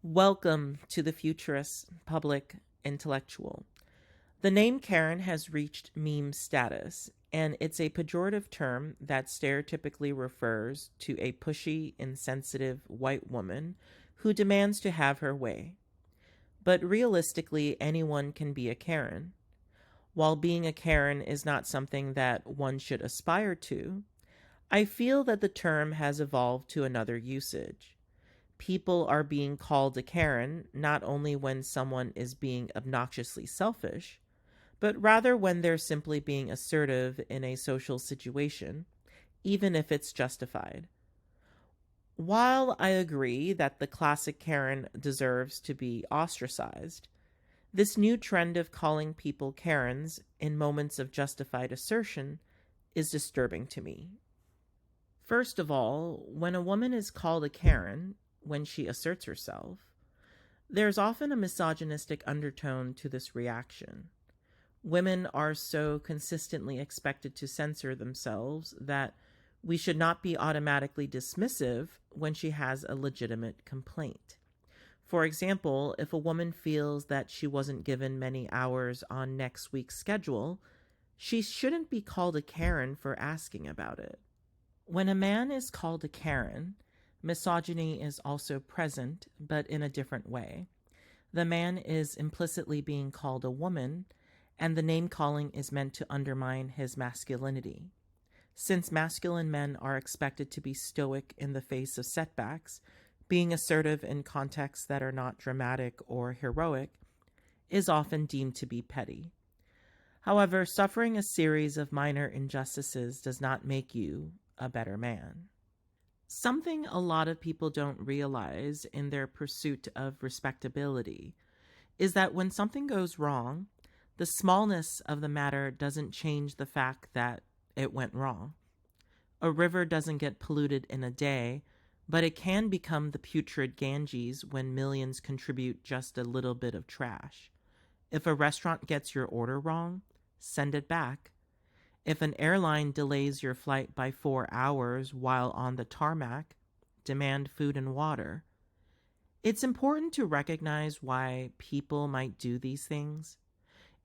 Welcome to the futurist public intellectual. The name Karen has reached meme status, and it's a pejorative term that stereotypically refers to a pushy, insensitive white woman who demands to have her way. But realistically, anyone can be a Karen. While being a Karen is not something that one should aspire to, I feel that the term has evolved to another usage. People are being called a Karen not only when someone is being obnoxiously selfish, but rather when they're simply being assertive in a social situation, even if it's justified. While I agree that the classic Karen deserves to be ostracized, this new trend of calling people Karens in moments of justified assertion is disturbing to me. First of all, when a woman is called a Karen, when she asserts herself, there's often a misogynistic undertone to this reaction. Women are so consistently expected to censor themselves that we should not be automatically dismissive when she has a legitimate complaint. For example, if a woman feels that she wasn't given many hours on next week's schedule, she shouldn't be called a Karen for asking about it. When a man is called a Karen, misogyny is also present, but in a different way. The man is implicitly being called a woman, and the name calling is meant to undermine his masculinity. Since masculine men are expected to be stoic in the face of setbacks, being assertive in contexts that are not dramatic or heroic is often deemed to be petty. However, suffering a series of minor injustices does not make you a better man. Something a lot of people don't realize in their pursuit of respectability is that when something goes wrong, the smallness of the matter doesn't change the fact that it went wrong. A river doesn't get polluted in a day, but it can become the putrid Ganges when millions contribute just a little bit of trash. If a restaurant gets your order wrong, send it back. If an airline delays your flight by 4 hours while on the tarmac, demand food and water. It's important to recognize why people might do these things.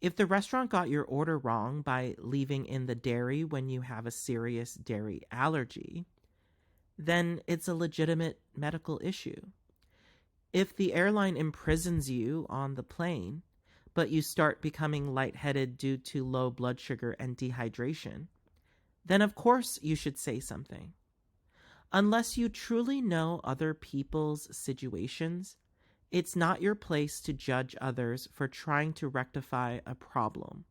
If the restaurant got your order wrong by leaving in the dairy when you have a serious dairy allergy, then it's a legitimate medical issue. If the airline imprisons you on the plane, but you start becoming lightheaded due to low blood sugar and dehydration, then of course you should say something. Unless you truly know other people's situations, it's not your place to judge others for trying to rectify a problem,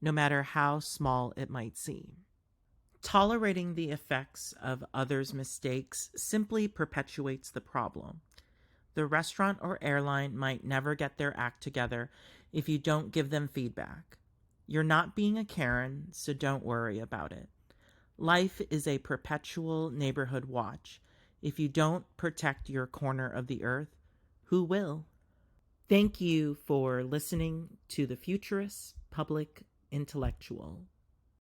no matter how small it might seem. Tolerating the effects of others' mistakes simply perpetuates the problem. The restaurant or airline might never get their act together if you don't give them feedback. You're not being a Karen, so don't worry about it. Life is a perpetual neighborhood watch. If you don't protect your corner of the earth, who will? Thank you for listening to the Futurist Public Intellectual.